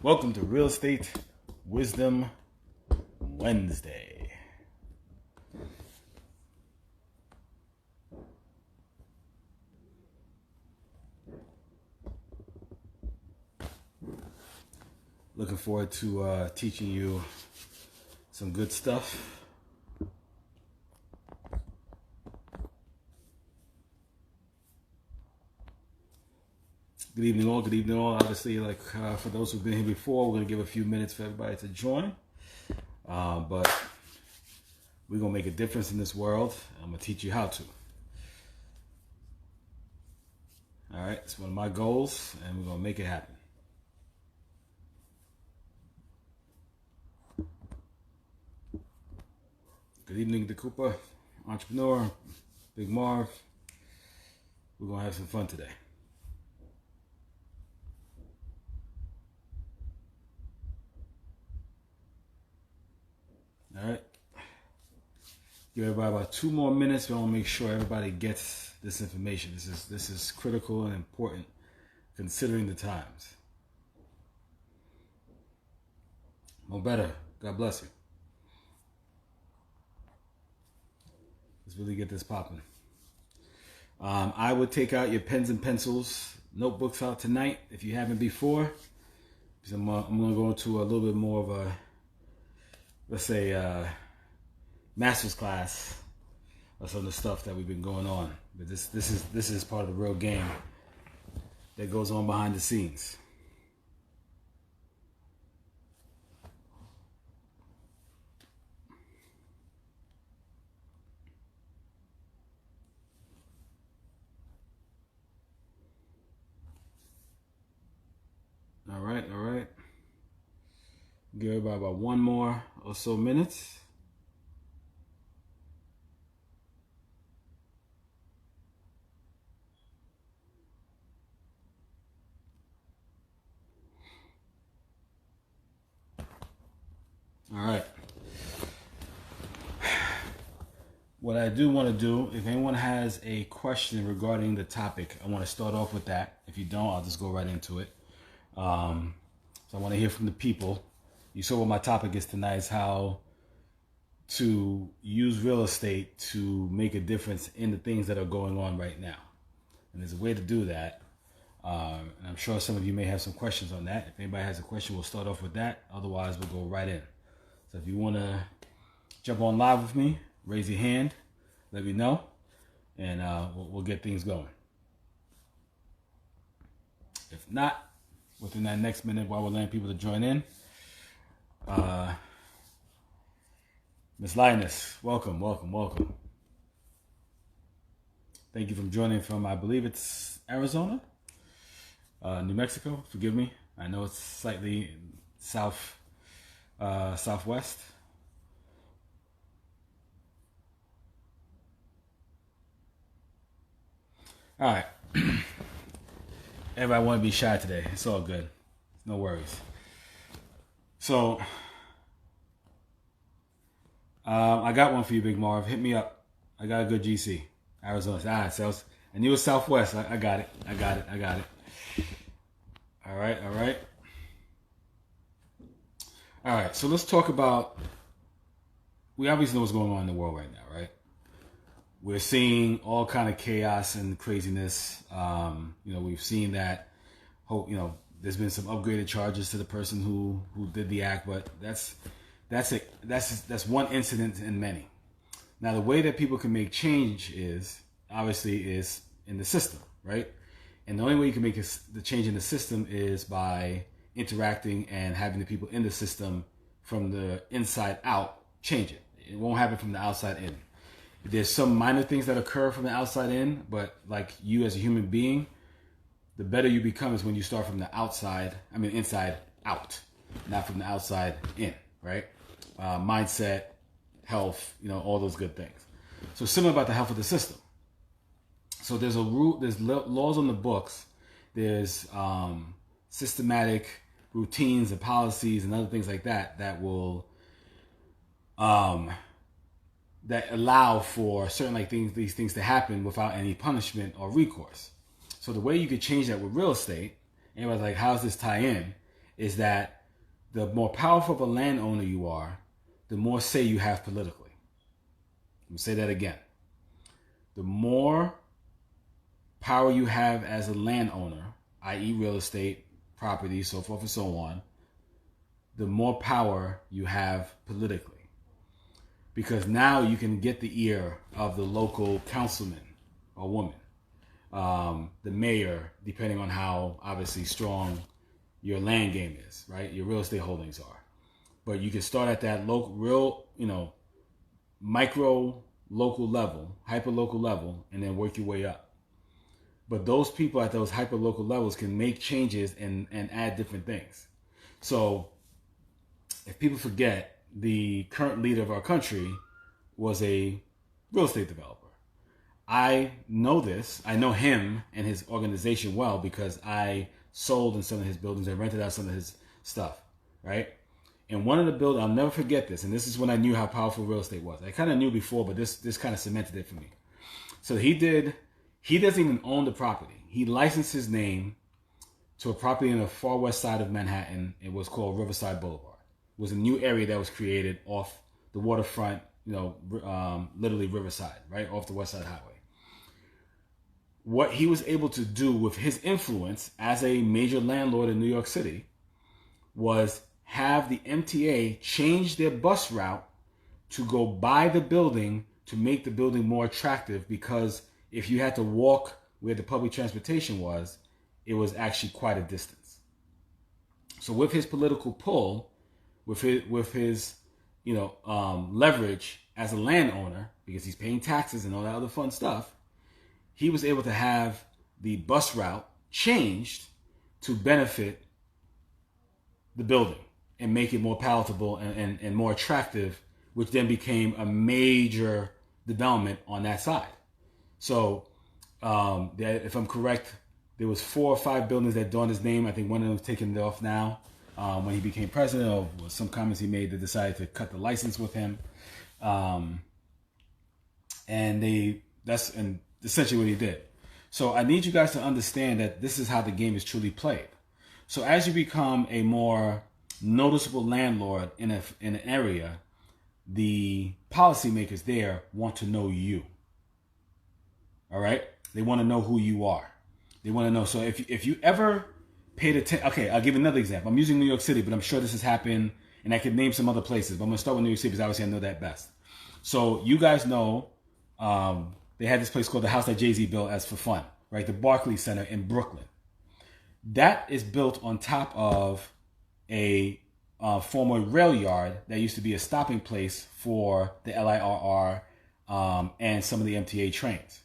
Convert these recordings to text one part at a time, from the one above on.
Welcome to Real Estate Wisdom Wednesday. Looking forward to teaching you some good stuff. Good evening all, good evening all. Obviously, for those who've been here before, we're going to give a few minutes for everybody to join. But we're going to make a difference in this world. I'm going to teach you how to. All right, it's one of my goals, and we're going to make it happen. Good evening, DeCooper, Entrepreneur, Big Marv. We're going to have some fun today. All right. Give everybody about 2 more minutes. We want to make sure everybody gets this information. This is critical and important considering the times. No better. God bless you. Let's really get this popping. I would take out your pens and pencils, notebooks out tonight if you haven't before. Because I'm going to go into a little bit more of a, let's say, master's class of some of the stuff that we've been going on. But this is part of the real game that goes on behind the scenes. All right. Give everybody about 1 more or so minutes. All right. What I do want to do, if anyone has a question regarding the topic, I want to start off with that. If you don't, I'll just go right into it. So I want to hear from the people. You saw what my topic is tonight, is how to use real estate to make a difference in the things that are going on right now. And there's a way to do that. And I'm sure some of you may have some questions on that. If anybody has a question, we'll start off with that. Otherwise, we'll go right in. So if you want to jump on live with me, raise your hand, let me know, and we'll get things going. If not, within that next minute while we're letting people to join in, Miss Lioness, welcome. Thank you for joining from, I believe it's Arizona, New Mexico. Forgive me. I know it's slightly southwest. All right. Everybody want to be shy today. It's all good. No worries. So, I got one for you, Big Marv. Hit me up. I got a good GC. Arizona. All right, so and you was Southwest. I got it. All right, so let's talk about, we obviously know what's going on in the world right now, right? We're seeing all kind of chaos and craziness. We've seen that, there's been some upgraded charges to the person who did the act, but that's one incident in many. Now, the way that people can make change is in the system, right? And the only way you can make the change in the system is by interacting and having the people in the system from the inside out change it. It won't happen from the outside in. There's some minor things that occur from the outside in, but like you as a human being, the better you become is when you start from the inside out, not from the outside in, right? Mindset, health, all those good things. So similar about the health of the system. So there's laws on the books. There's systematic routines and policies and other things like that will that allow for certain these things to happen without any punishment or recourse. So the way you could change that with real estate, anybody's like, how does this tie in? is that the more powerful of a landowner you are, the more say you have politically. Let me say that again. The more power you have as a landowner, i.e. real estate, property, so forth and so on, the more power you have politically. Because now you can get the ear of the local councilman or woman, the mayor, depending on how obviously strong your land game is, right? Your real estate holdings are. But you can start at that local, real, micro local level, hyper local level, and then work your way up. But those people at those hyper local levels can make changes and add different things. So if people forget, the current leader of our country was a real estate developer. I know this. I know him and his organization well because I sold in some of his buildings and rented out some of his stuff, right? And one of the buildings, I'll never forget this, and this is when I knew how powerful real estate was. I kind of knew before, but this kind of cemented it for me. So he doesn't even own the property. He licensed his name to a property in the far west side of Manhattan. It was called Riverside Boulevard. It was a new area that was created off the waterfront, literally Riverside, right? Off the West Side Highway. What he was able to do with his influence as a major landlord in New York City was have the MTA change their bus route to go by the building to make the building more attractive, because if you had to walk where the public transportation was, it was actually quite a distance. So with his political pull, with his leverage as a landowner, because he's paying taxes and all that other fun stuff, he was able to have the bus route changed to benefit the building and make it more palatable and more attractive, which then became a major development on that side. So if I'm correct, there was 4 or 5 buildings that donned his name. I think one of them was taken off now when he became president, or some comments he made that decided to cut the license with him. And that's essentially what he did. So I need you guys to understand that this is how the game is truly played. So as you become a more noticeable landlord in an area, the policymakers there want to know you. All right? They want to know who you are. They want to know. So if you ever paid attention, okay, I'll give another example. I'm using New York City, but I'm sure this has happened, and I could name some other places, but I'm going to start with New York City because obviously I know that best. So you guys know they had this place called the house that Jay-Z built as for fun, right? The Barclays Center in Brooklyn. That is built on top of a former rail yard that used to be a stopping place for the LIRR and some of the MTA trains.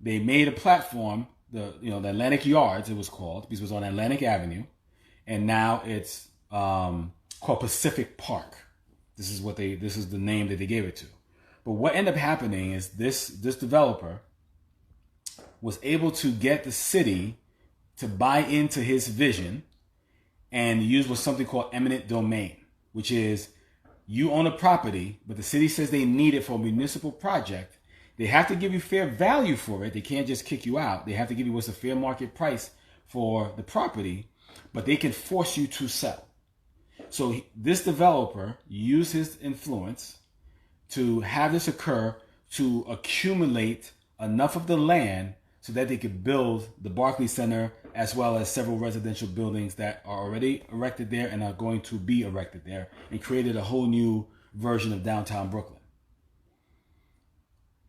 They made a platform, the Atlantic Yards, it was called, because it was on Atlantic Avenue, and now it's called Pacific Park. This is the name that they gave it to. But what ended up happening is this developer was able to get the city to buy into his vision and use what's something called eminent domain, which is you own a property, but the city says they need it for a municipal project. They have to give you fair value for it. They can't just kick you out. They have to give you what's a fair market price for the property, but they can force you to sell. So this developer used his influence to have this occur, to accumulate enough of the land so that they could build the Barclays Center, as well as several residential buildings that are already erected there and are going to be erected there, and created a whole new version of downtown Brooklyn.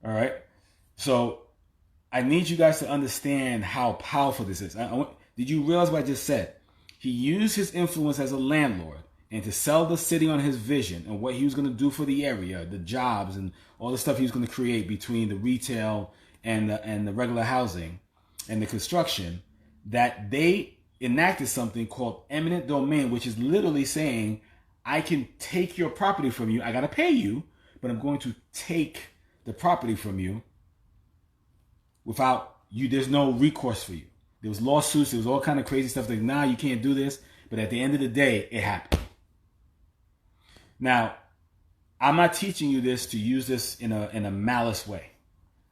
All right. So I need you guys to understand how powerful this is. Did you realize what I just said? He used his influence as a landlord and to sell the city on his vision and what he was going to do for the area, the jobs and all the stuff he was going to create between the retail and the regular housing and the construction, that they enacted something called eminent domain, which is literally saying, I can take your property from you. I got to pay you, but I'm going to take the property from you without you. There's no recourse for you. There was lawsuits. There was all kind of crazy stuff like, nah, you can't do this. But at the end of the day, it happened. Now, I'm not teaching you this to use this in a malice way.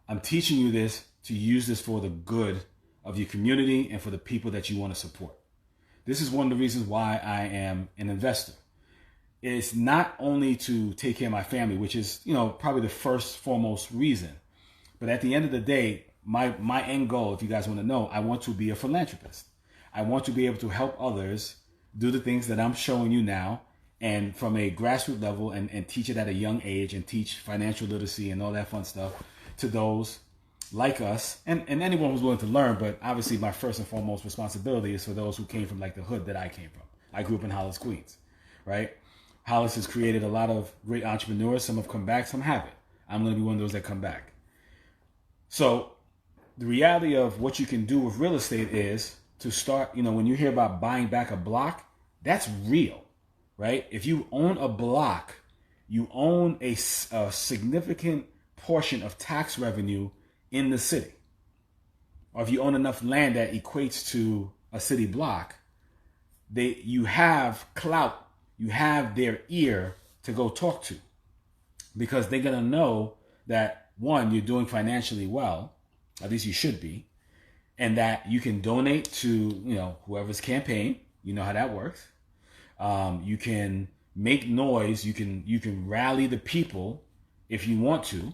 I'm teaching you this to use this for the good of your community and for the people that you want to support. This is one of the reasons why I am an investor. It's not only to take care of my family, which is, probably the first foremost reason. But at the end of the day, my end goal, if you guys want to know, I want to be a philanthropist. I want to be able to help others do the things that I'm showing you now, and from a grassroots level, and teach it at a young age, and teach financial literacy and all that fun stuff to those like us and anyone who's willing to learn. But obviously my first and foremost responsibility is for those who came from like the hood that I came from. I grew up in Hollis, Queens, right? Hollis has created a lot of great entrepreneurs. Some have come back, some haven't. I'm going to be one of those that come back. So the reality of what you can do with real estate is to start, when you hear about buying back a block, that's real, right? If you own a block, you own a significant portion of tax revenue in the city. Or if you own enough land that equates to a city block, you have clout, you have their ear to go talk to, because they're going to know that, one, you're doing financially well, at least you should be, and that you can donate to, whoever's campaign. You know how that works. You can make noise. You can rally the people if you want to,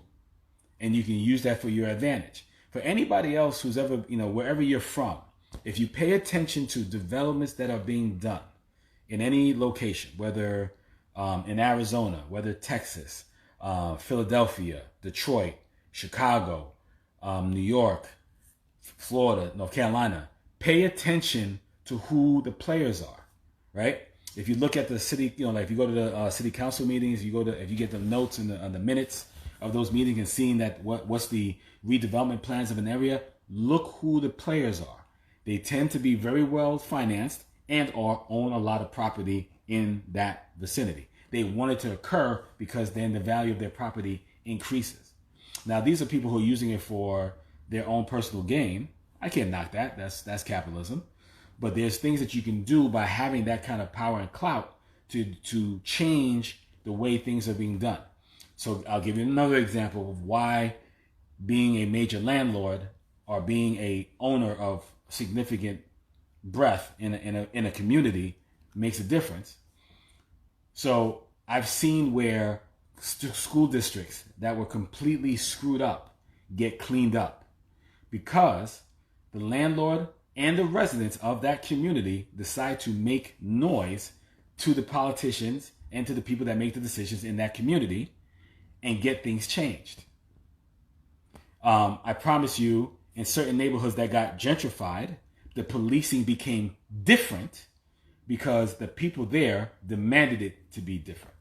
and you can use that for your advantage. For anybody else who's ever, wherever you're from, if you pay attention to developments that are being done in any location, whether in Arizona, whether Texas, Philadelphia, Detroit, Chicago, New York, Florida, North Carolina, pay attention to who the players are, right? If you look at the city, like if you go to the city council meetings, if you get the notes and the minutes of those meetings and seeing that what's the redevelopment plans of an area, look who the players are. They tend to be very well financed and or own a lot of property in that vicinity. They want it to occur because then the value of their property increases. Now, these are people who are using it for their own personal gain. I can't knock that. That's capitalism. But there's things that you can do by having that kind of power and clout to change the way things are being done. So I'll give you another example of why being a major landlord or being a owner of significant breadth in a community makes a difference. So I've seen where school districts that were completely screwed up get cleaned up because the landlord and the residents of that community decide to make noise to the politicians and to the people that make the decisions in that community and get things changed. I promise you, in certain neighborhoods that got gentrified, the policing became different because the people there demanded it to be different.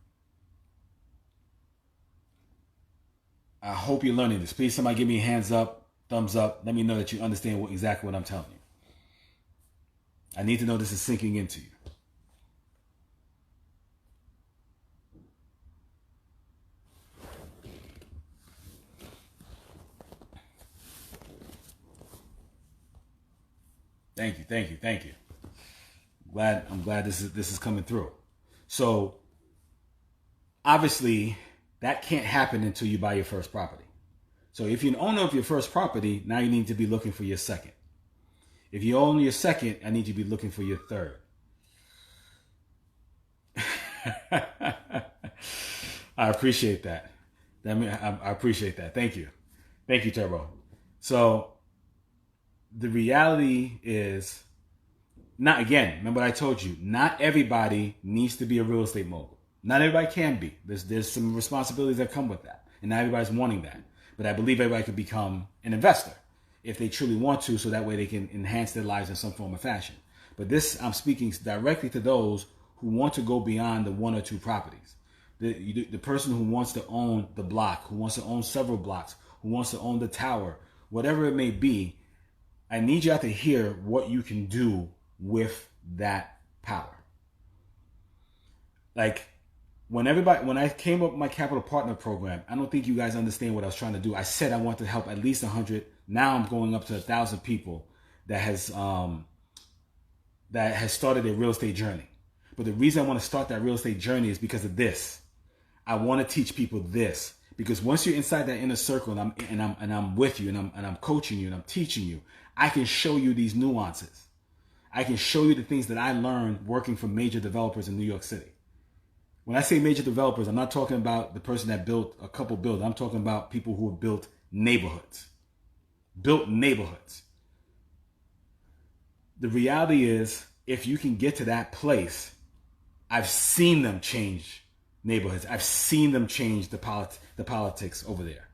I hope you're learning this. Please, somebody give me a hands up, thumbs up. Let me know that you understand exactly what I'm telling you. I need to know this is sinking into you. Thank you. I'm glad this is coming through. So obviously that can't happen until you buy your first property. So if you're an owner of your first property, now you need to be looking for your second. If you own your second, I need you to be looking for your third. I appreciate that. I appreciate that. Thank you. Thank you, Turbo. So the reality is, remember what I told you, not everybody needs to be a real estate mogul. Not everybody can be. There's some responsibilities that come with that. And not everybody's wanting that. But I believe everybody could become an investor if they truly want to, so that way they can enhance their lives in some form or fashion. But this, I'm speaking directly to those who want to go beyond the one or two properties. The person who wants to own the block, who wants to own several blocks, who wants to own the tower, whatever it may be, I need you to hear what you can do with that power. Like, when I came up with my Capital Partner Program, I don't think you guys understand what I was trying to do. I said I want to help at least 100. Now I'm going up to 1,000 people that has started a real estate journey. But the reason I want to start that real estate journey is because of this. I want to teach people this, because once you're inside that inner circle and I'm with you and I'm coaching you and I'm teaching you, I can show you these nuances. I can show you the things that I learned working for major developers in New York City. When I say major developers, I'm not talking about the person that built a couple buildings. I'm talking about people who have built neighborhoods. Built neighborhoods. The reality is, if you can get to that place, I've seen them change neighborhoods. I've seen them change the politics over there.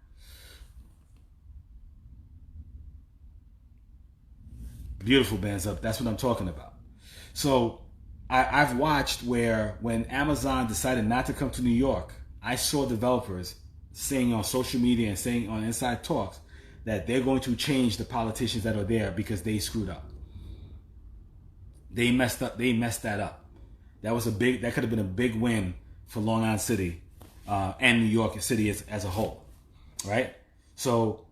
Beautiful, bands up. That's what I'm talking about. So I've watched where when Amazon decided not to come to New York, I saw developers saying on social media and saying on Inside Talks that they're going to change the politicians that are there because they screwed up. They messed up. They messed that up. That could have been a big win for Long Island City and New York City as a whole, right? So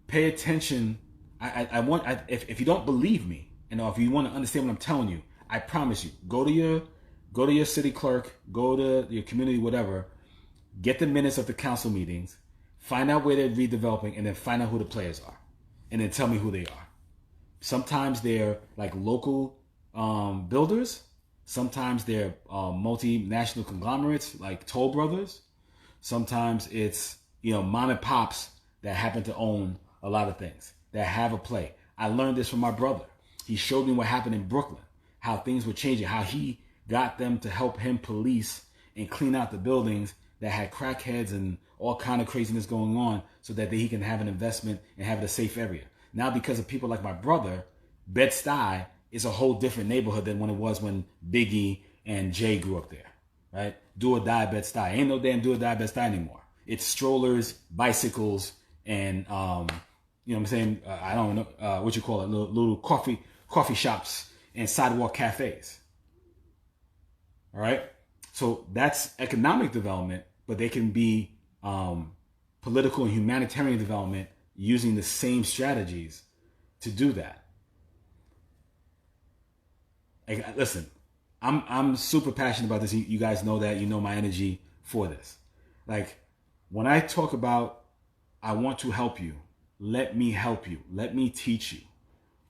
pay attention. If you don't believe me, if you want to understand what I'm telling you, I promise you, go to your city clerk, go to your community, whatever, get the minutes of the council meetings, find out where they're redeveloping, and then find out who the players are, and then tell me who they are. Sometimes they're like local builders. Sometimes they're multinational conglomerates like Toll Brothers. Sometimes it's mom and pops that happen to own a lot of things, that have a play. I learned this from my brother. He showed me what happened in Brooklyn, how things were changing, how he got them to help him police and clean out the buildings that had crackheads and all kind of craziness going on so that he can have an investment and have it a safe area. Now, because of people like my brother, Bed-Stuy is a whole different neighborhood than when it was when Biggie and Jay grew up there, right? Do or die Bed-Stuy. Ain't no damn do or die Bed-Stuy anymore. It's strollers, bicycles, and, you know what I'm saying? I don't know what you call it, little coffee shops and sidewalk cafes. All right? So that's economic development, but they can be political and humanitarian development using the same strategies to do that. Listen, I'm super passionate about this. You guys know that. You know my energy for this. Like, when I talk about I want to help you, let me help you. Let me teach you.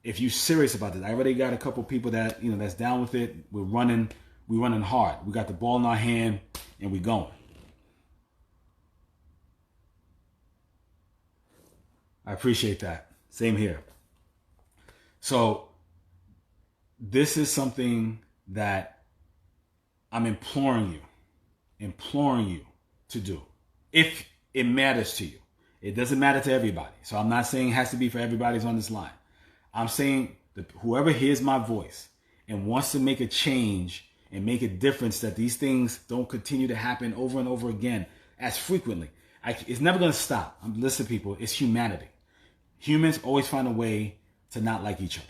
If you're serious about this, I already got a couple people that that's down with it. We're running hard. We got the ball in our hand and we're going. I appreciate that. Same here. So this is something that I'm imploring you to do. If it matters to you. It doesn't matter to everybody. So I'm not saying it has to be for everybody who's on this line. I'm saying that whoever hears my voice and wants to make a change and make a difference, that these things don't continue to happen over and over again as frequently. It's never going to stop. Listen, people, it's humanity. Humans always find a way to not like each other.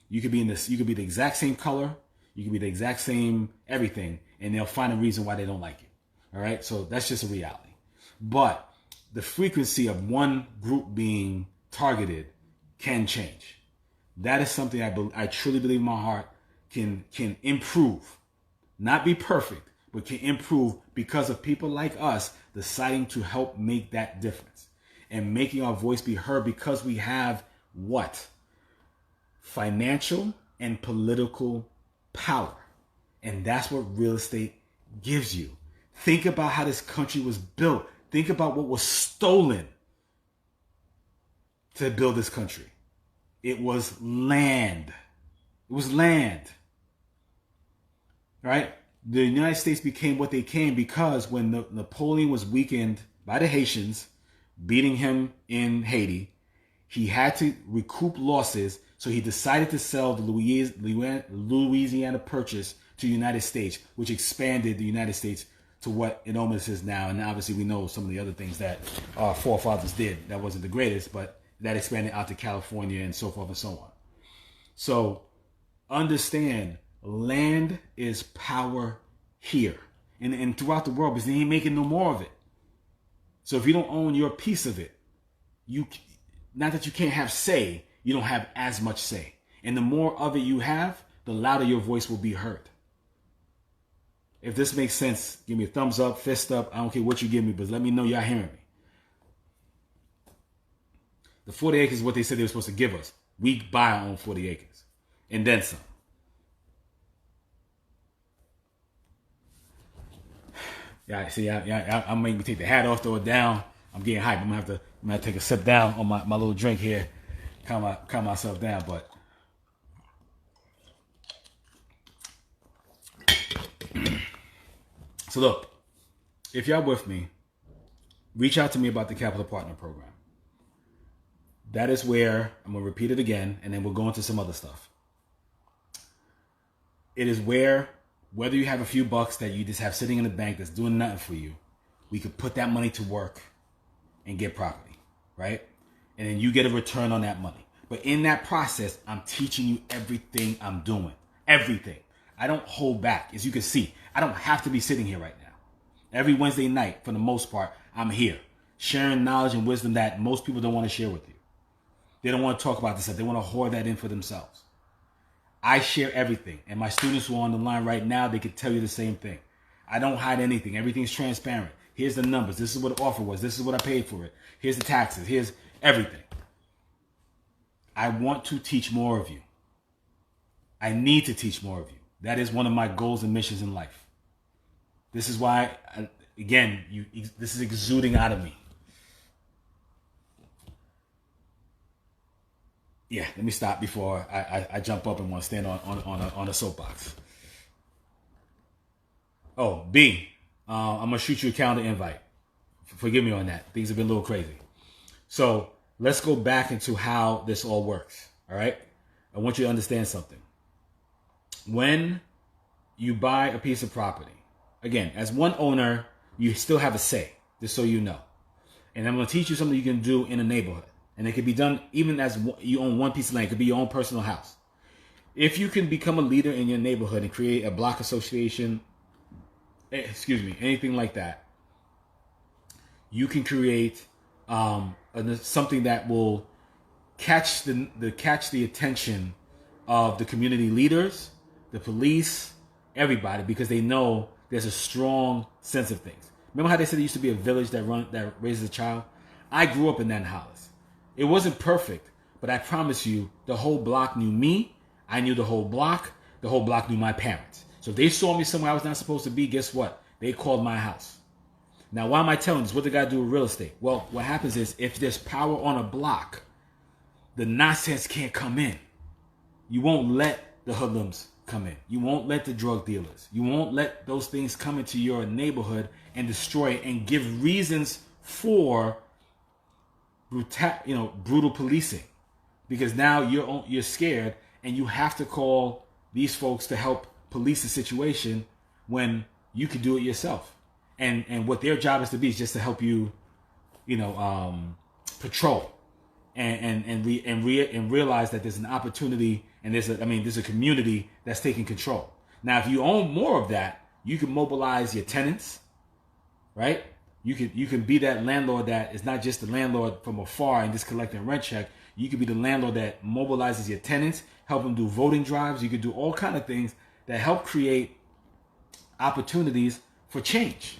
You could be the exact same color, you could be the exact same everything, and they'll find a reason why they don't like you. All right? So that's just a reality. But the frequency of one group being targeted can change. That is something I truly believe in my heart can improve. Not be perfect, but can improve because of people like us deciding to help make that difference and making our voice be heard, because we have what? Financial and political power. And that's what real estate gives you. Think about how this country was built. Think about what was stolen to build this country. It was land. It was land. Right? The United States became what they came because when Napoleon was weakened by the Haitians, beating him in Haiti, he had to recoup losses. So he decided to sell the Louisiana Purchase to the United States, which expanded the United States to what it almost is now. And obviously we know some of the other things that our forefathers did. That wasn't the greatest, but that expanded out to California and so forth and so on. So understand, land is power here and throughout the world, because they ain't making no more of it. So if you don't own your piece of it, not that you can't have say, you don't have as much say. And the more of it you have, the louder your voice will be heard. If this makes sense, give me a thumbs up, fist up. I don't care what you give me, but let me know y'all hearing me. The 40 acres is what they said they were supposed to give us. We buy our own 40 acres. And then some. Yeah, see, I'm making me take the hat off, throw it down. I'm getting hyped. I'm gonna have to take a sip down on my little drink here, calm myself down. But so look, if y'all with me, reach out to me about the Capital Partner Program. That is where I'm gonna repeat it again, and then we'll go into some other stuff. It is where, whether you have a few bucks that you just have sitting in the bank that's doing nothing for you, we could put that money to work and get property, right? And then you get a return on that money. But in that process, I'm teaching you everything I'm doing. Everything. I don't hold back. As you can see, I don't have to be sitting here right now. Every Wednesday night, for the most part, I'm here sharing knowledge and wisdom that most people don't want to share with you. They don't want to talk about this stuff. They want to hoard that in for themselves. I share everything. And my students who are on the line right now, they could tell you the same thing. I don't hide anything. Everything's transparent. Here's the numbers. This is what the offer was. This is what I paid for it. Here's the taxes. Here's everything. I want to teach more of you. I need to teach more of you. That is one of my goals and missions in life. This is why, again, this is exuding out of me. Yeah, let me stop before I jump up and want to stand on a soapbox. Oh, B, I'm going to shoot you a calendar invite. Forgive me on that. Things have been a little crazy. So let's go back into how this all works, all right? I want you to understand something. When you buy a piece of property, again, as one owner, you still have a say, just so you know. And I'm going to teach you something you can do in a neighborhood. And it can be done even as you own one piece of land. It could be your own personal house. If you can become a leader in your neighborhood and create a block association, anything like that, you can create something that will catch the attention of the community leaders, the police, everybody, because they know there's a strong sense of things. Remember how they said there used to be a village that raises a child? I grew up in that house. It wasn't perfect, but I promise you, the whole block knew me. I knew the whole block. The whole block knew my parents. So if they saw me somewhere I was not supposed to be, guess what? They called my house. Now, why am I telling this? What they got to do with real estate? Well, what happens is if there's power on a block, the nonsense can't come in. You won't let the hoodlums come in. You won't let the drug dealers. You won't let those things come into your neighborhood and destroy it and give reasons for brutal policing, because now you're scared and you have to call these folks to help police the situation when you could do it yourself. And what their job is to be is just to help you, patrol and realize that there's an opportunity and there's a community that's taking control. Now, if you own more of that, you can mobilize your tenants, right? You can be that landlord that is not just the landlord from afar and just collecting rent check. You could be the landlord that mobilizes your tenants, help them do voting drives. You could do all kinds of things that help create opportunities for change.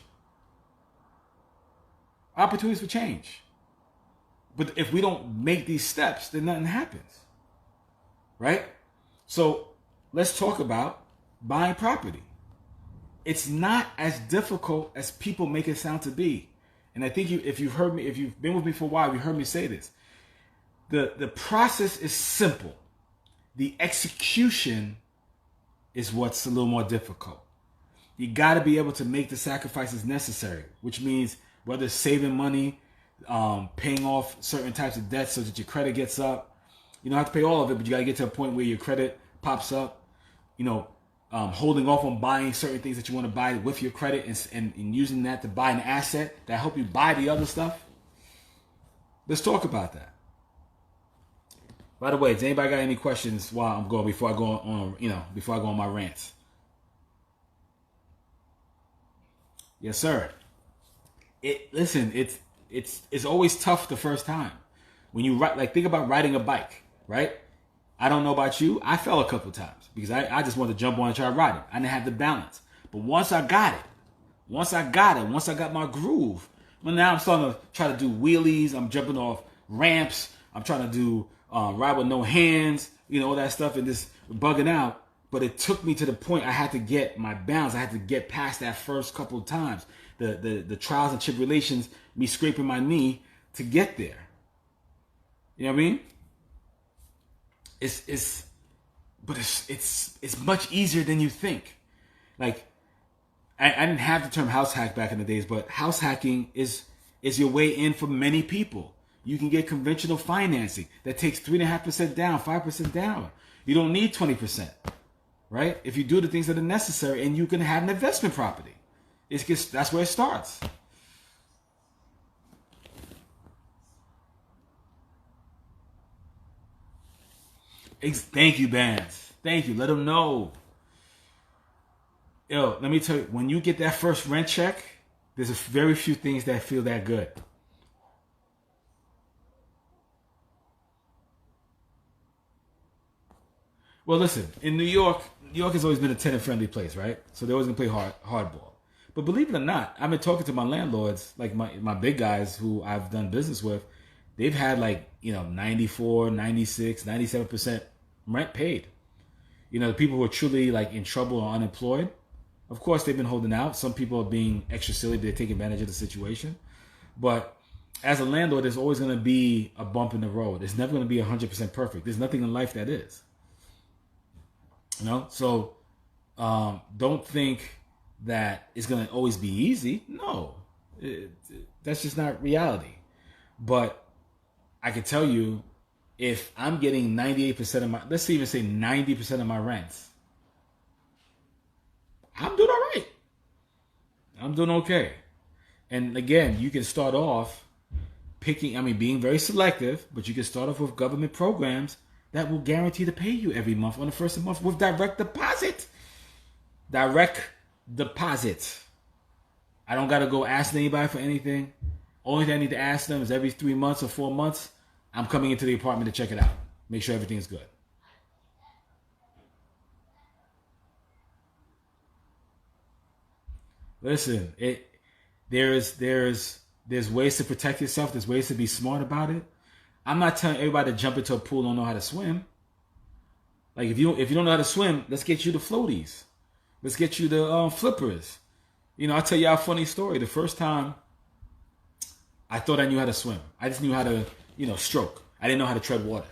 Opportunities for change. But if we don't make these steps, then nothing happens. Right? So let's talk about buying property. It's not as difficult as people make it sound to be. And I think if you've been with me for a while, you heard me say this. The process is simple. The execution is what's a little more difficult. You got to be able to make the sacrifices necessary, which means whether it's saving money, paying off certain types of debts so that your credit gets up. You don't have to pay all of it, but you got to get to a point where your credit pops up. Holding off on buying certain things that you want to buy with your credit and using that to buy an asset that help you buy the other stuff. Let's talk about that. By the way, does anybody got any questions while I'm going before I go on my rants? Yes, sir. It's always tough the first time. When you think about riding a bike, right? I don't know about you. I fell a couple times because I just wanted to jump on and try to ride it. I didn't have the balance. But once I got my groove, well, now I'm starting to try to do wheelies. I'm jumping off ramps. I'm trying to do ride with no hands, all that stuff and just bugging out. But it took me to the point I had to get my balance. I had to get past that first couple of times. The trials and tribulations, me scraping my knee to get there. You know what I mean? It's much easier than you think. Like, I didn't have the term house hack back in the days, but house hacking is your way in for many people. You can get conventional financing that takes 3.5% down, 5% down. You don't need 20%, right? If you do the things that are necessary, and you can have an investment property. That's where it starts. Thank you, Bands. Thank you. Let them know. Yo, let me tell you, when you get that first rent check, there's very few things that feel that good. Well, listen, in New York has always been a tenant-friendly place, right? So they always gonna play hardball. But believe it or not, I've been talking to my landlords, like my big guys who I've done business with. They've had 94, 96, 97% rent paid. The people who are truly like in trouble or unemployed, of course they've been holding out. Some people are being extra silly. They're taking advantage of the situation. But as a landlord, there's always going to be a bump in the road. It's never going to be 100% perfect. There's nothing in life that is. So don't think that it's going to always be easy. No, that's just not reality. But I can tell you, if I'm getting 98% of let's even say 90% of my rents, I'm doing all right. I'm doing okay. And again, you can start off being very selective, but you can start off with government programs that will guarantee to pay you every month on the first of the month with direct deposit. Direct deposit. I don't got to go ask anybody for anything. Only thing I need to ask them is every 3 months or 4 months, I'm coming into the apartment to check it out. Make sure everything's good. Listen, there's ways to protect yourself. There's ways to be smart about it. I'm not telling everybody to jump into a pool and don't know how to swim. Like if you don't know how to swim, let's get you the floaties. Let's get you the flippers. I'll tell y'all a funny story. The first time I thought I knew how to swim. I just knew how to, stroke. I didn't know how to tread water.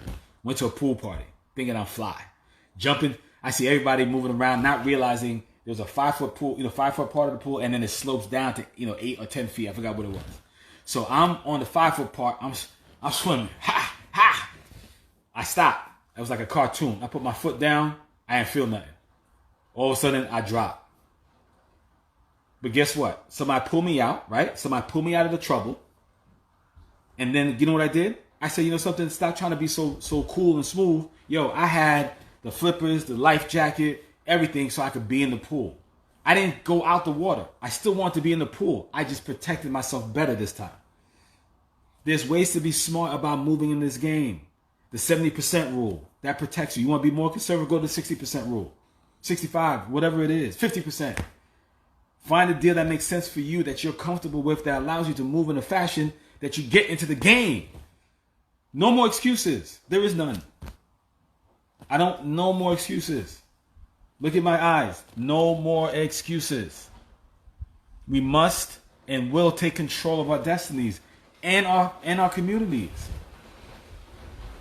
Went to a pool party, thinking I'm fly. Jumping, I see everybody moving around, not realizing there's a 5-foot pool, 5-foot part of the pool, and then it slopes down to, 8 or 10 feet. I forgot what it was. So I'm on the 5-foot part. I'm swimming. Ha! Ha! I stopped. It was like a cartoon. I put my foot down. I didn't feel nothing. All of a sudden, I dropped. But guess what? Somebody pulled me out, right? Somebody pulled me out of the trouble. And then, you know what I did? I said, something? Stop trying to be so cool and smooth. Yo, I had the flippers, the life jacket, everything so I could be in the pool. I didn't go out the water. I still want to be in the pool. I just protected myself better this time. There's ways to be smart about moving in this game. The 70% rule, that protects you. You want to be more conservative, go to the 60% rule. 65, whatever it is, 50%. Find a deal that makes sense for you, that you're comfortable with, that allows you to move in a fashion that you get into the game. No more excuses. There is none. No more excuses. Look at my eyes. No more excuses. We must and will take control of our destinies and our communities.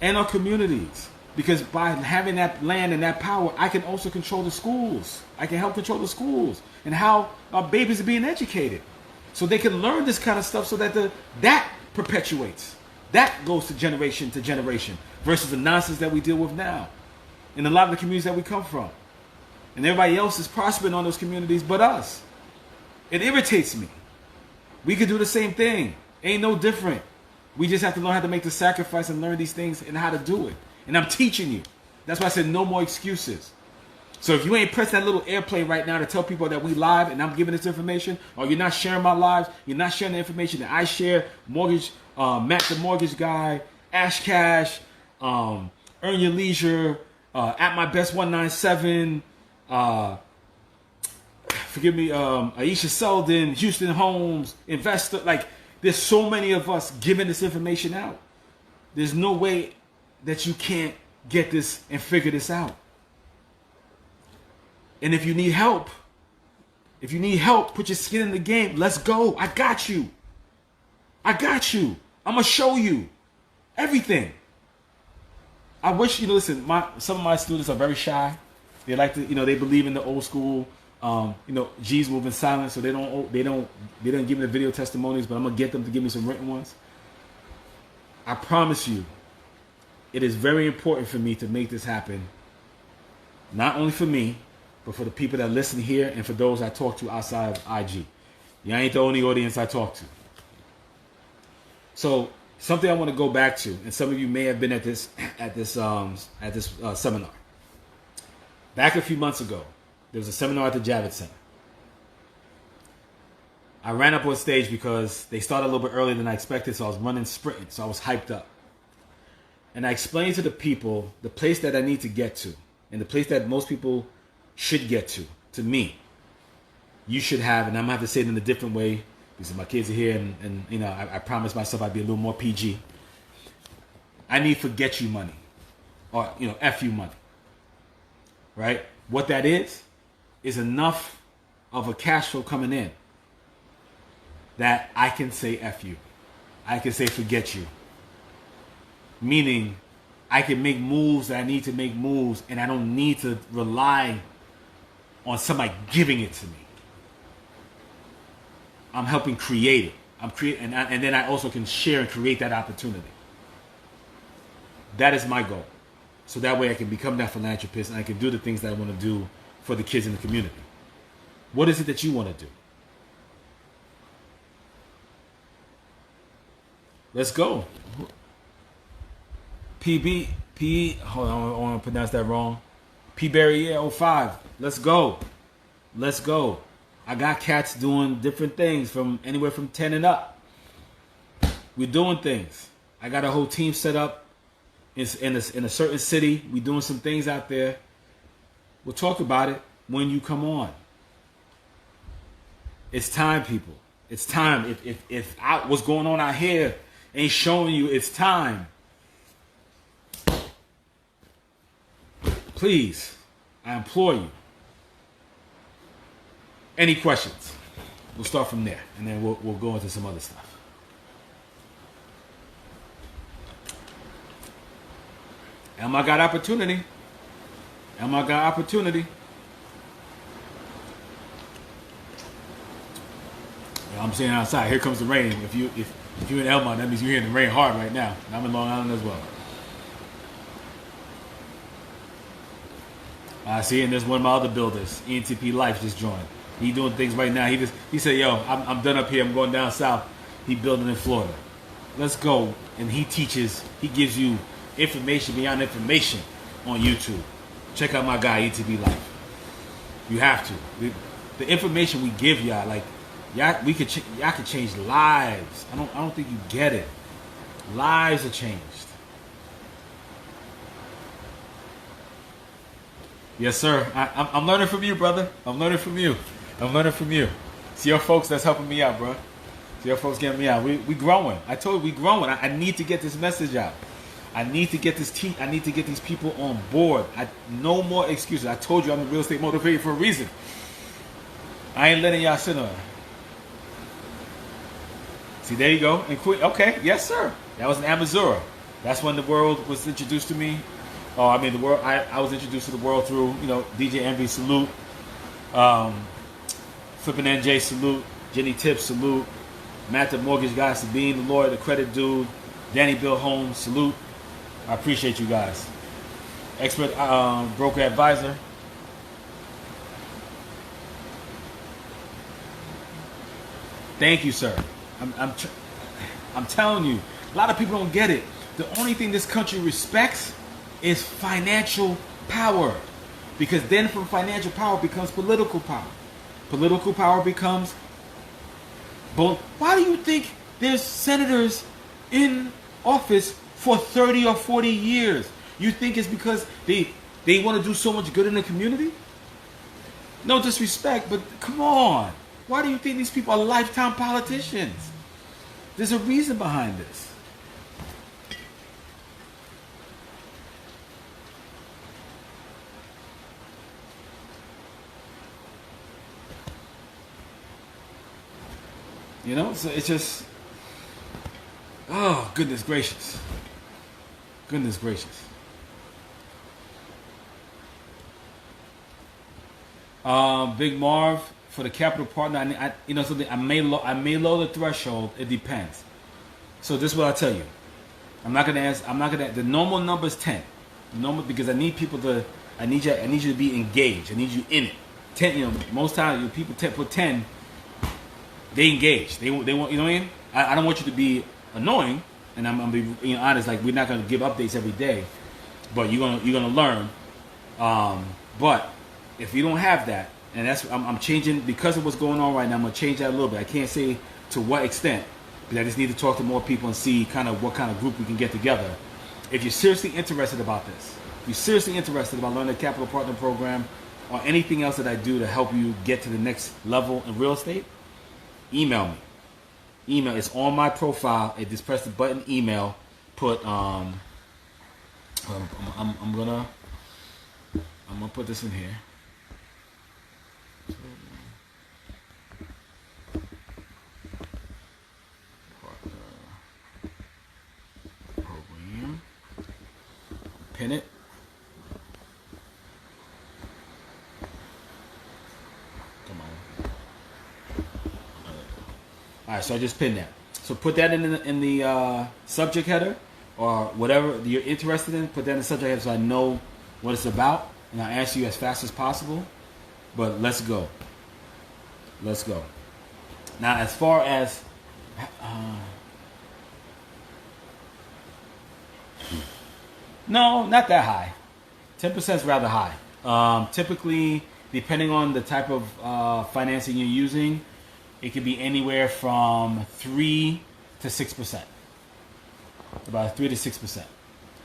And our communities. Because by having that land and that power, I can also control the schools. I can help control the schools and how our babies are being educated. So they can learn this kind of stuff so that that perpetuates. That goes to generation versus the nonsense that we deal with now in a lot of the communities that we come from. And everybody else is prospering on those communities but us. It irritates me. We could do the same thing. Ain't no different. We just have to learn how to make the sacrifice and learn these things and how to do it. And I'm teaching you. That's why I said no more excuses. So if you ain't pressing that little airplane right now to tell people that we live and I'm giving this information, or you're not sharing my lives, you're not sharing the information that I share, Matt the Mortgage Guy, Ash Cash, Earn Your Leisure, At My Best 197, Aisha Selden, Houston Homes, Investor, there's so many of us giving this information out. There's no way that you can't get this and figure this out. And if you need help, put your skin in the game. Let's go. I got you. I'm going to show you everything. I wish, listen, some of my students are very shy. They like to, they believe in the old school, G's moving silent, so they didn't give me the video testimonies, but I'm going to get them to give me some written ones. I promise you, it is very important for me to make this happen. Not only for me, but for the people that listen here and for those I talk to outside of IG. Y'all ain't the only audience I talk to. So something I want to go back to, and some of you may have been at this seminar. Back a few months ago, there was a seminar at the Javits Center. I ran up on stage because they started a little bit earlier than I expected, so I was running sprinting, so I was hyped up. And I explained to the people the place that I need to get to, and the place that most people should get to me. You should have, and I'm going to have to say it in a different way, because my kids are here, and I promised myself I'd be a little more PG. I need forget you money, or F you money, right? What that is enough of a cash flow coming in that I can say F you, I can say forget you, meaning I can make moves that I need to make moves, and I don't need to rely on somebody giving it to me. I'm helping create it. And then I also can share and create that opportunity. That is my goal. So that way I can become that philanthropist and I can do the things that I want to do for the kids in the community. What is it that you want to do? Let's go. Hold on, I don't want to pronounce that wrong. P. Berry, 05. Let's go. I got cats doing different things from anywhere from 10 and up. We're doing things. I got a whole team set up in a certain city. We're doing some things out there. We'll talk about it when you come on. It's time, people. It's time. If what's going on out here ain't showing you, it's time. Please, I implore you. Any questions? We'll start from there, and then we'll go into some other stuff. Elma got opportunity. I'm saying outside. Here comes the rain. If you're in Elma, that means you're hearing the rain hard right now. I'm in Long Island as well. I see, and there's one of my other builders, ENTP Life, just joined. He doing things right now. He said, "Yo, I'm done up here. I'm going down south." He building in Florida. Let's go. And he gives you information beyond information on YouTube. Check out my guy, ENTP Life. You have to. The information we give y'all, like y'all could change lives. I don't think you get it. Lives are changed. Yes, sir. I'm learning from you, brother. I'm learning from you. See your folks that's helping me out, bro. See your folks getting me out. We growing. I told you we growing. I need to get this message out. I need to get these people on board. No more excuses. I told you I'm a real estate motivator for a reason. I ain't letting y'all sit on it. See, there you go. And quit. Okay, yes, sir. That was in Amazura. That's when the world was introduced to me. Oh, I mean, the world. I was introduced to the world through, DJ Envy, salute. Flippin' NJ, salute. Jenny Tips, salute. Matt the mortgage guy, Sabine the lawyer, the credit dude. Danny Bill Holmes, salute. I appreciate you guys. Expert broker advisor. Thank you, sir. I'm telling you, a lot of people don't get it. The only thing this country respects is financial power, because then from financial power becomes political power. Political power becomes both. Why do you think there's senators in office for 30 or 40 years? You think it's because they want to do so much good in the community? No disrespect, but come on. Why do you think these people are lifetime politicians? There's a reason behind this. You know, so it's just, oh, goodness gracious. Goodness gracious. Big Marv, for the capital partner, I may lower the threshold. It depends. So this is what I tell you. I'm not gonna ask. I'm not gonna. The normal number is 10. Normal, because I need people to. I need you to be engaged. I need you in it. 10. Most times people put 10. They engage. They want. You know what I mean? I don't want you to be annoying. And I'm being honest. Like, we're not gonna give updates every day, but you're gonna learn. But if you don't have that, and I'm changing because of what's going on right now. I'm gonna change that a little bit. I can't say to what extent, because I just need to talk to more people and see kind of what kind of group we can get together. If you're seriously interested about this, if you're seriously interested about learning the Capital Partner Program or anything else that I do to help you get to the next level in real estate, email me. Email, it's on my profile. Just press the button email. Put I'm gonna put this in here. Program. Pin it. Come on. All right, so I just pinned that. So put that in the subject header or whatever you're interested in. Put that in the subject header so I know what it's about, and I'll answer you as fast as possible. But let's go. Let's go. Now, as far as no, not that high. 10% is rather high. Typically, depending on the type of financing you're using, it could be anywhere from 3 to 6%. About 3 to 6%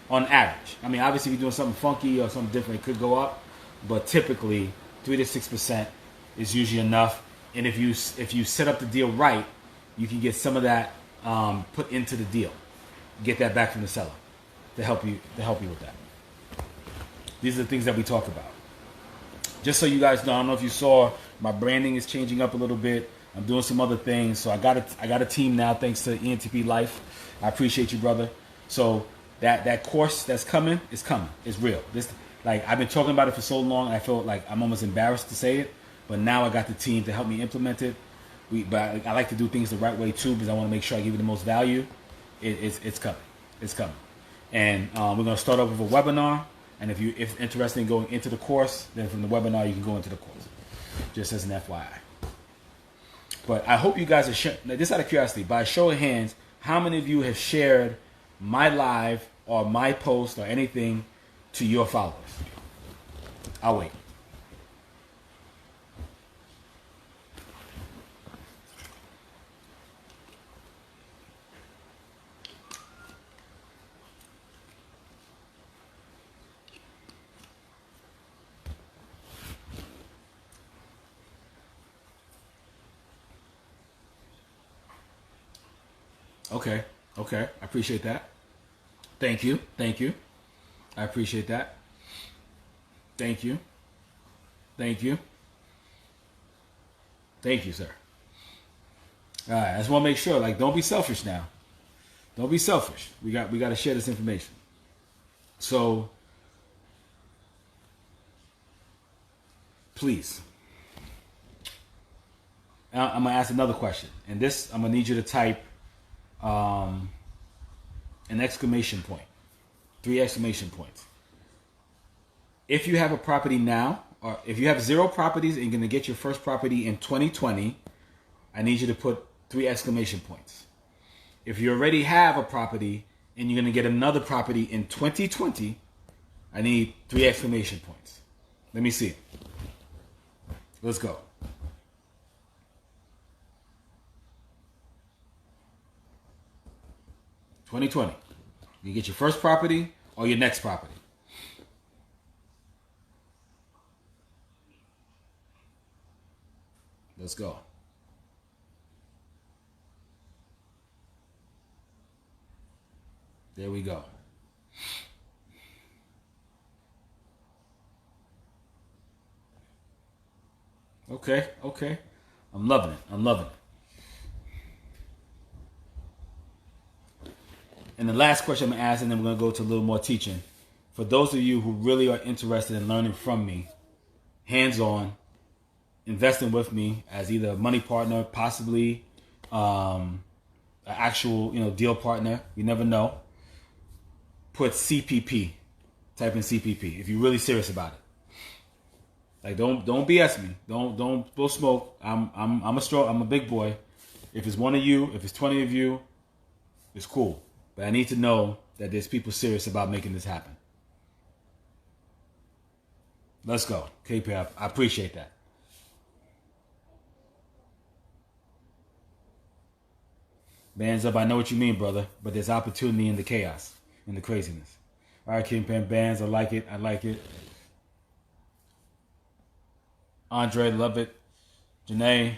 on average. I mean, obviously, if you're doing something funky or something different, it could go up. But typically, 3 to 6% is usually enough. And if you set up the deal right, you can get some of that put into the deal. Get that back from the seller to help you with that. These are the things that we talk about. Just so you guys know, I don't know if you saw, my branding is changing up a little bit. I'm doing some other things, so I got a team now thanks to ENTP Life. I appreciate you, brother. So that course that's coming is coming. It's real. Like, I've been talking about it for so long, I feel like I'm almost embarrassed to say it, but now I got the team to help me implement it. But I like to do things the right way too, because I want to make sure I give you the most value. It's coming. It's coming. And we're going to start off with a webinar. And if you're interested in going into the course, then from the webinar you can go into the course. Just as an FYI. But I hope you guys are sharing. Just out of curiosity, by a show of hands, how many of you have shared my live or my post or anything to your followers? I'll wait. Okay. I appreciate that. Thank you. I appreciate that. Thank you, sir. All right, I just want to make sure. Like, don't be selfish now. Don't be selfish. We got to share this information. So, please. I'm gonna ask another question, and this I'm gonna need you to type an exclamation point, 3 exclamation points. If you have a property now, or if you have 0 properties and you're going to get your first property in 2020, I need you to put 3 exclamation points. If you already have a property and you're going to get another property in 2020, I need 3 exclamation points. Let me see it. Let's go. $2020. You get your first property or your next property. Let's go. There we go. Okay. I'm loving it. And the last question I'm going to ask, and then we're going to go to a little more teaching. For those of you who really are interested in learning from me, hands-on, investing with me as either a money partner, possibly an actual deal partner, you never know. Put CPP. Type in CPP if you're really serious about it. Like don't BS me. Don't blow smoke. I'm a big boy. If it's one of you, if it's 20 of you, it's cool. But I need to know that there's people serious about making this happen. Let's go. KP, I appreciate that. Bands up, I know what you mean, brother. But there's opportunity in the chaos, in the craziness. All right, Kingpin, bands, I like it. I like it. Andre, love it. Janae,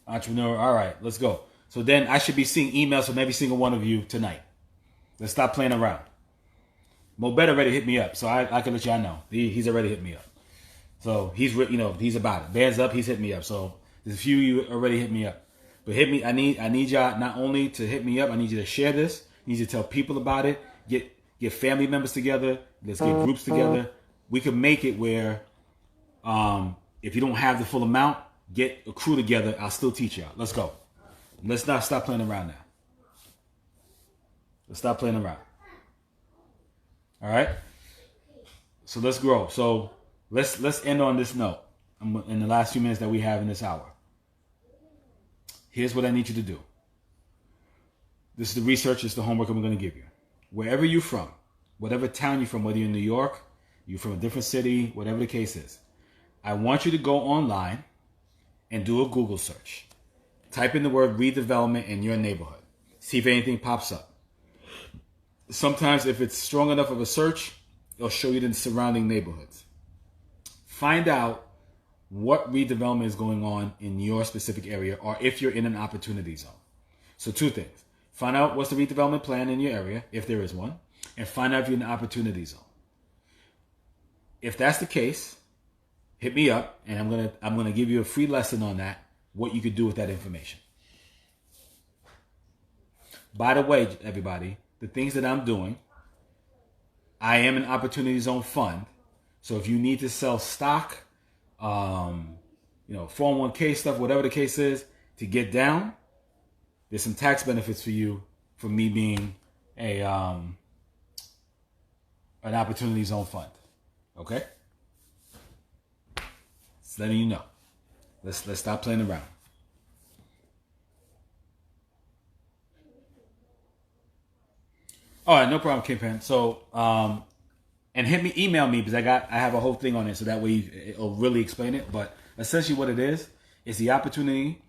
entrepreneur. All right, let's go. So then I should be seeing emails from every single one of you tonight. Let's stop playing around. Motivator already hit me up, so I can let y'all know. He's already hit me up. So he's about it. Bands up, he's hit me up. So there's a few of you already hit me up. But hit me. I need y'all not only to hit me up. I need you to share this. I need you to tell people about it. Get family members together. Let's get groups together. We can make it where, if you don't have the full amount, get a crew together. I'll still teach y'all. Let's go. Let's not stop playing around now. Let's stop playing around. All right. So let's grow. So let's end on this note. In the last few minutes that we have in this hour. Here's what I need you to do. This is the research. It's the homework I'm going to give you. Wherever you're from, whatever town you're from, whether you're in New York, you're from a different city, whatever the case is, I want you to go online and do a Google search. Type in the word redevelopment in your neighborhood. See if anything pops up. Sometimes if it's strong enough of a search, it'll show you the surrounding neighborhoods. Find out what redevelopment is going on in your specific area, or if you're in an opportunity zone. So two things. Find out what's the redevelopment plan in your area, if there is one, and find out if you're in an opportunity zone. If that's the case, hit me up, and I'm gonna give you a free lesson on that, what you could do with that information. By the way, everybody, the things that I'm doing, I am an opportunity zone fund. So if you need to sell stock, 401k stuff, whatever the case is, to get down, there's some tax benefits for you for me being an opportunity zone fund. Okay? Just letting you know. Let's stop playing around. All right, no problem, Kingpin. So, and email me because I have a whole thing on it, so that way it'll really explain it. But essentially, what it is the opportunity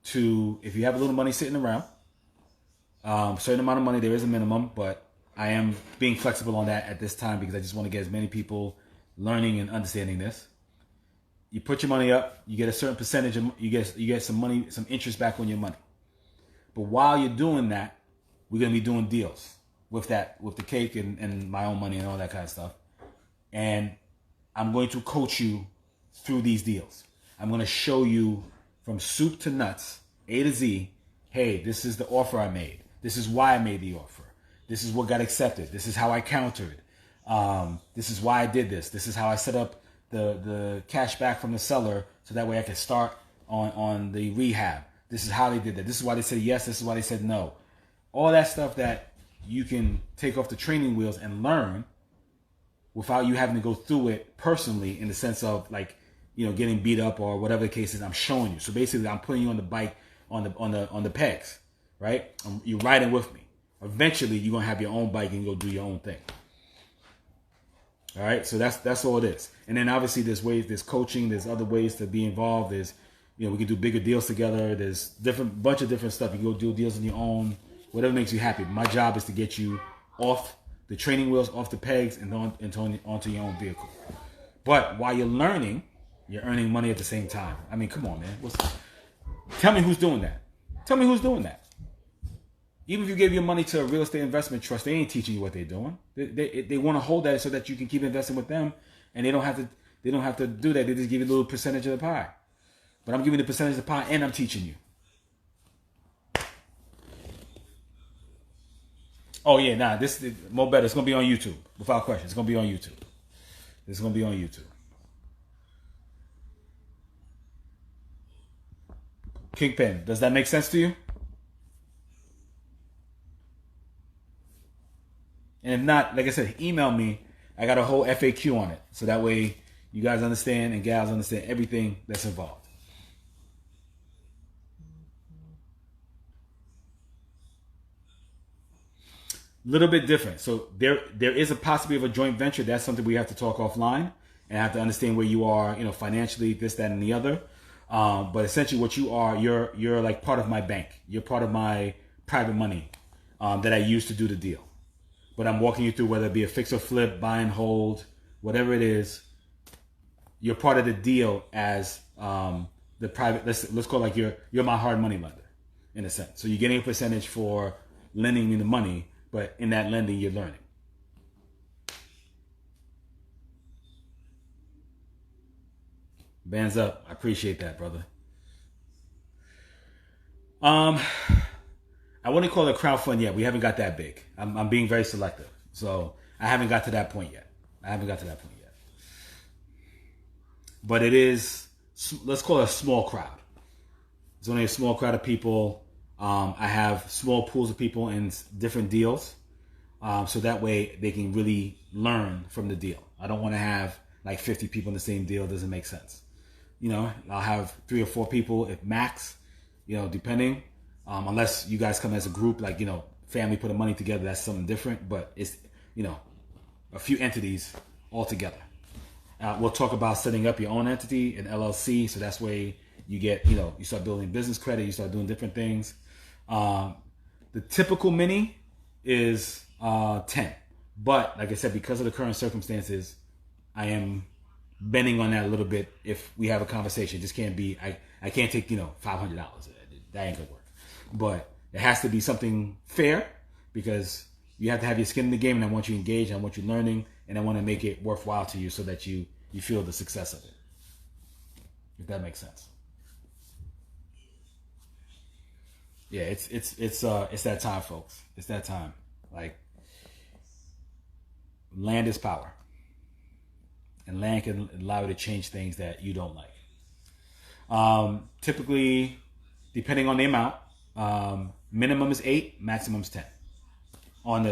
to, if you have a little money sitting around, certain amount of money, there is a minimum, but I am being flexible on that at this time because I just want to get as many people learning and understanding this. You put your money up, you get a certain percentage, you get some money, some interest back on your money. But while you're doing that, we're gonna be doing deals with the cake and my own money and all that kind of stuff. And I'm going to coach you through these deals. I'm going to show you from soup to nuts, A to Z, hey, this is the offer I made. This is why I made the offer. This is what got accepted. This is how I countered. This is why I did this. This is how I set up the cash back from the seller so that way I can start on the rehab. This is how they did that. This is why they said yes. This is why they said no. All that stuff that you can take off the training wheels and learn without you having to go through it personally, in the sense of getting beat up or whatever the case is. I'm showing you. So basically, I'm putting you on the bike on the pegs, right? You're riding with me. Eventually, you're gonna have your own bike and go do your own thing. All right. So that's all it is. And then obviously there's coaching. There's other ways to be involved. There's we can do bigger deals together. There's bunch of different stuff. You can go do deals on your own. Whatever makes you happy. My job is to get you off the training wheels, off the pegs, and onto your own vehicle. But while you're learning, you're earning money at the same time. I mean, come on, man. Tell me who's doing that. Tell me who's doing that. Even if you give your money to a real estate investment trust, they ain't teaching you what they're doing. They want to hold that so that you can keep investing with them, and they don't have to do that. They just give you a little percentage of the pie. But I'm giving you the percentage of the pie, and I'm teaching you. Oh yeah, nah. This Mo Better. It's gonna be on YouTube without question. It's gonna be on YouTube. It's gonna be on YouTube. Kingpin. Does that make sense to you? And if not, like I said, email me. I got a whole FAQ on it, so that way you guys understand and gals understand everything that's involved. Little bit different. So there is a possibility of a joint venture. That's something we have to talk offline and have to understand where you are, financially, this, that, and the other. But essentially, what you are, you're like part of my bank. You're part of my private money that I use to do the deal. But I'm walking you through whether it be a fix or flip, buy and hold, whatever it is. You're part of the deal as the private. Let's call it like you're my hard money lender, in a sense. So you're getting a percentage for lending me the money. But in that lending, you're learning. Bands up. I appreciate that, brother. I wouldn't call it crowdfund yet. We haven't got that big. I'm being very selective. So I haven't got to that point yet. But it is, let's call it a small crowd. It's only a small crowd of people. I have small pools of people in different deals. So that way they can really learn from the deal. I don't want to have like 50 people in the same deal. It doesn't make sense. I'll have 3 or 4 people if max, depending. Unless you guys come as a group, like, family putting money together, that's something different. But it's, a few entities all together. We'll talk about setting up your own entity, an LLC. So that's where you get, you start building business credit, you start doing different things. The typical mini is 10. But like I said, because of the current circumstances, I am bending on that a little bit. If we have a conversation, it just can't be, I can't take, $500. That ain't gonna work. But it has to be something fair, because you have to have your skin in the game, and I want you engaged, I want you learning, and I want to make it worthwhile to you so that you feel the success of it. If that makes sense. Yeah, it's that time, folks. It's that time. Like, land is power. And land can allow you to change things that you don't like. Typically, depending on the amount, minimum is 8, maximum is 10 on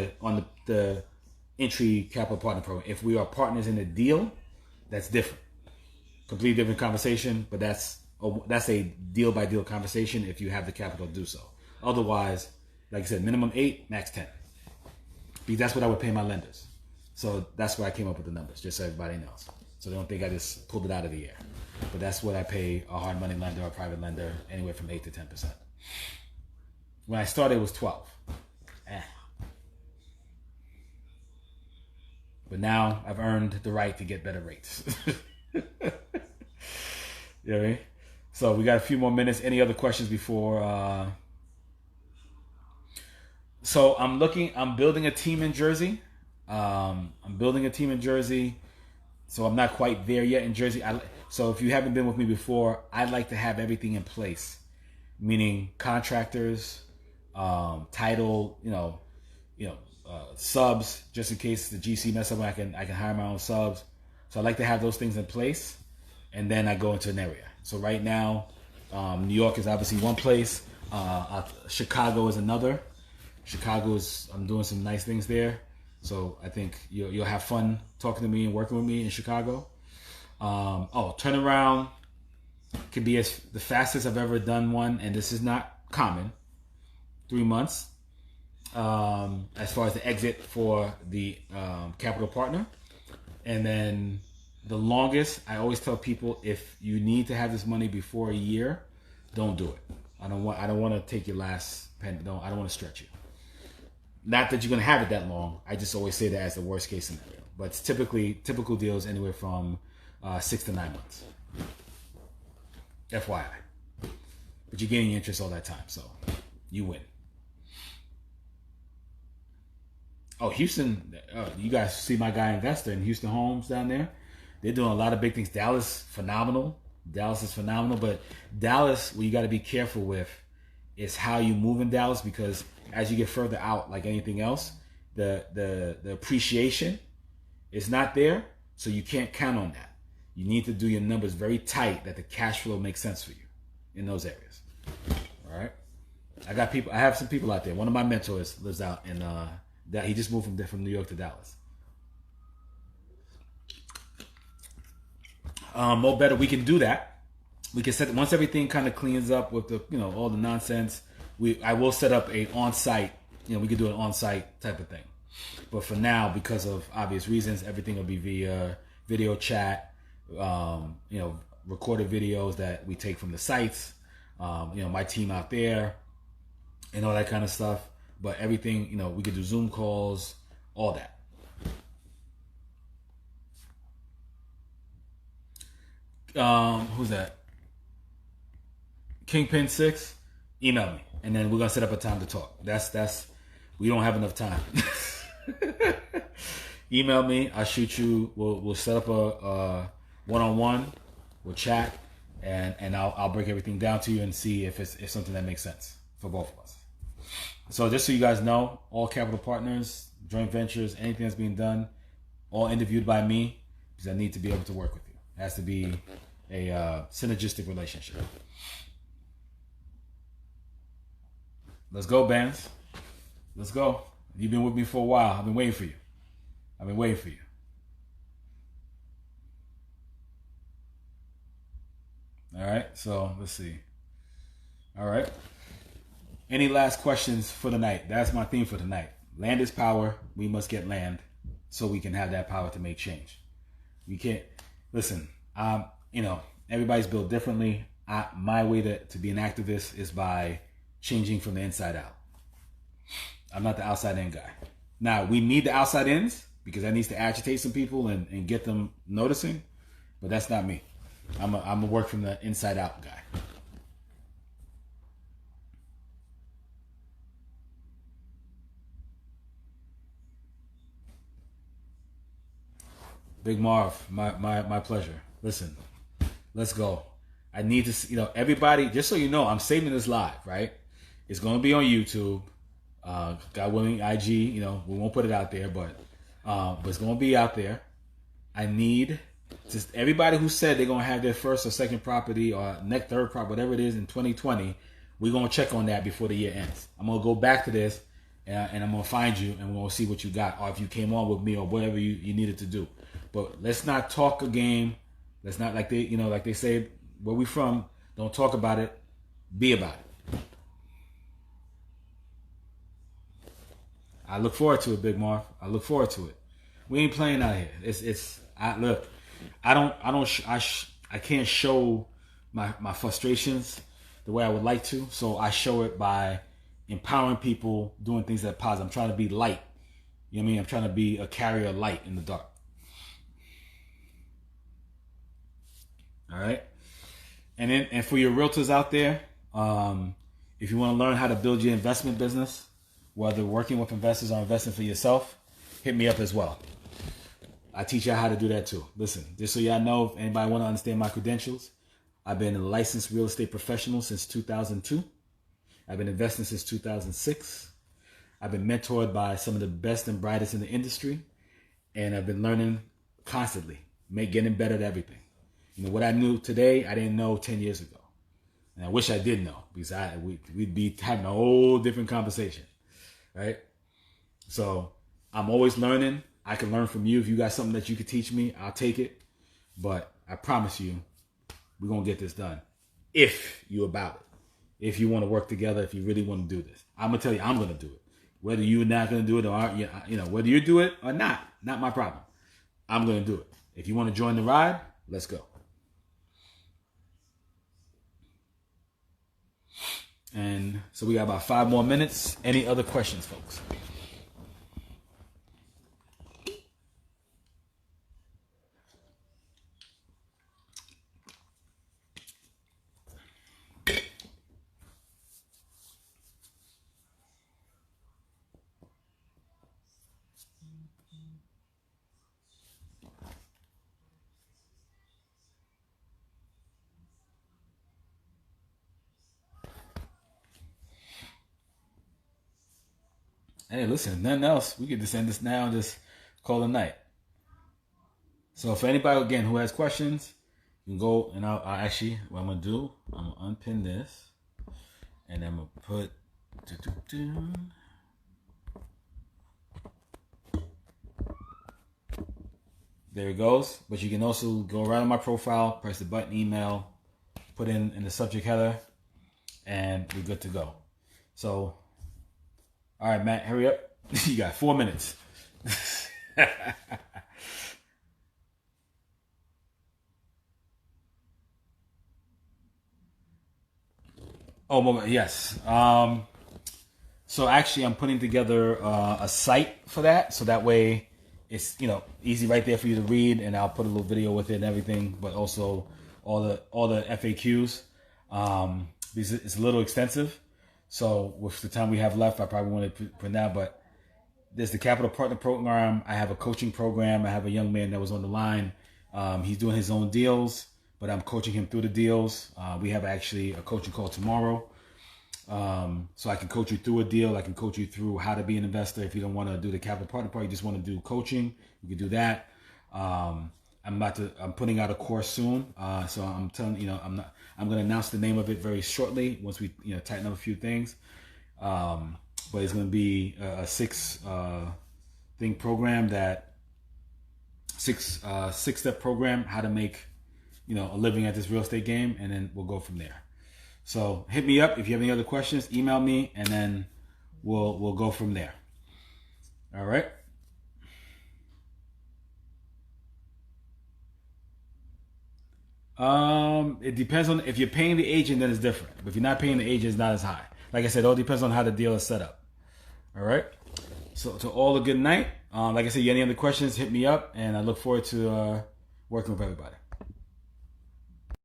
the entry capital partner program. If we are partners in a deal, that's different. Completely different conversation, but that's a deal by deal conversation if you have the capital to do so. Otherwise, like I said, minimum 8, max 10. Because that's what I would pay my lenders. So that's where I came up with the numbers, just so everybody knows. So they don't think I just pulled it out of the air. But that's what I pay a hard money lender or a private lender, anywhere from 8 to 10%. When I started, it was 12. But now I've earned the right to get better rates. You know what I mean? So we got a few more minutes. Any other questions before? So I'm building a team in Jersey. So I'm not quite there yet in Jersey. So if you haven't been with me before, I'd like to have everything in place, meaning contractors, title, subs, just in case the GC mess up, I can hire my own subs. So I like to have those things in place, and then I go into an area. So right now, New York is obviously one place. Chicago is another. I'm doing some nice things there. So I think you'll have fun talking to me and working with me in Chicago. Turnaround can be the fastest I've ever done one, and this is not common. 3 months. As far as the exit for the capital partner. And then the longest, I always tell people, if you need to have this money before a year, don't do it. I don't want to take your last pen. I don't want to stretch you. Not that you're going to have it that long. I just always say that as the worst case scenario. But it's typical deals anywhere from 6 to 9 months. FYI. But you're gaining interest all that time, so you win. Oh, Houston, you guys see my guy Investor in Houston Homes down there? They're doing a lot of big things. Dallas is phenomenal, but Dallas, what you got to be careful with is how you move in Dallas, because as you get further out, like anything else, the appreciation is not there, so you can't count on that. You need to do your numbers very tight that the cash flow makes sense for you in those areas. All right. I have some people out there. One of my mentors lives out in that he just moved from New York to Dallas. More better, we can do that. We can set once everything kind of cleans up with the all the nonsense. I will set up a on-site. We could do an on-site type of thing. But for now, because of obvious reasons, everything will be via video chat. Recorded videos that we take from the sites. My team out there, and all that kind of stuff. But everything, we could do Zoom calls, all that. Who's that? Kingpin 6, email me, and then we're gonna set up a time to talk. That's we don't have enough time. Email me, I'll shoot you. We'll set up a one-on-one. We'll chat, and I'll break everything down to you and see if it's something that makes sense for both of us. So just so you guys know, all capital partners, joint ventures, anything that's being done, all interviewed by me, because I need to be able to work with you. It has to be a synergistic relationship. Let's go, Bands. Let's go. You've been with me for a while. I've been waiting for you. All right, so let's see. All right. Any last questions for the night? That's my theme for tonight. Land is power. We must get land so we can have that power to make change. We can't, listen, everybody's built differently. My way to be an activist is by changing from the inside out. I'm not the outside in guy. Now, we need the outside ins because that needs to agitate some people and get them noticing, but that's not me. I'm a work from the inside out guy. Big Marv, my pleasure. Listen, let's go. I need to, everybody, just so you know, I'm saving this live, right? It's going to be on YouTube. God willing, IG, we won't put it out there, but it's going to be out there. I need just everybody who said they're going to have their first or second property or next third property, whatever it is in 2020, we're going to check on that before the year ends. I'm going to go back to this and I'm going to find you and we're going to see what you got or if you came on with me or whatever you needed to do. But let's not talk a game. Let's not like they say where we from, don't talk about it, be about it. I look forward to it, Big Marv. I look forward to it. We ain't playing out here. I can't show my frustrations the way I would like to. So I show it by empowering people, doing things that are positive. I'm trying to be light. You know what I mean? I'm trying to be a carrier of light in the dark. All right. And for your realtors out there, if you want to learn how to build your investment business, whether working with investors or investing for yourself, hit me up as well. I teach y'all how to do that too. Listen, just so y'all know, if anybody want to understand my credentials, I've been a licensed real estate professional since 2002. I've been investing since 2006. I've been mentored by some of the best and brightest in the industry. And I've been learning constantly, getting better at everything. What I knew today, I didn't know 10 years ago. And I wish I did know because we'd be having a whole different conversation, right? So I'm always learning. I can learn from you. If you got something that you could teach me, I'll take it. But I promise you, we're going to get this done. If you're about it. If you want to work together, if you really want to do this. I'm going to tell you, I'm going to do it. Whether you're not going to do it or, whether you do it or not my problem. I'm going to do it. If you want to join the ride, let's go. And so we got about 5 more minutes. Any other questions, folks? Hey, listen, nothing else. We could just end this now and just call it a night. So for anybody, again, who has questions, you can go and I'll actually, what I'm going to do, I'm going to unpin this. And I'm going to put... There it goes. But you can also go right on my profile, press the button, email, put in the subject header, and we're good to go. So, all right, Matt, hurry up. You got 4 minutes. Oh, moment, yes. So actually, I'm putting together a site for that, so that way it's easy right there for you to read, and I'll put a little video with it and everything, but also all the FAQs. Because it's a little extensive, so with the time we have left, I probably want to put now. But there's the Capital Partner Program. I have a coaching program. I have a young man that was on the line. He's doing his own deals, but I'm coaching him through the deals. We have actually a coaching call tomorrow. So I can coach you through a deal. I can coach you through how to be an investor. If you don't want to do the Capital Partner Part, you just want to do coaching, you can do that. I'm putting out a course soon. So I'm telling I'm going to announce the name of it very shortly once we tighten up a few things. But it's going to be a six step program, how to make a living at this real estate game, and then we'll go from there. So hit me up if you have any other questions. Email me, and then we'll go from there. All right. It depends on if you're paying the agent, then it's different. But if you're not paying the agent, it's not as high. Like I said, it all depends on how the deal is set up. All right. So to all a good night. Like I said, you have any other questions, hit me up, and I look forward to working with everybody.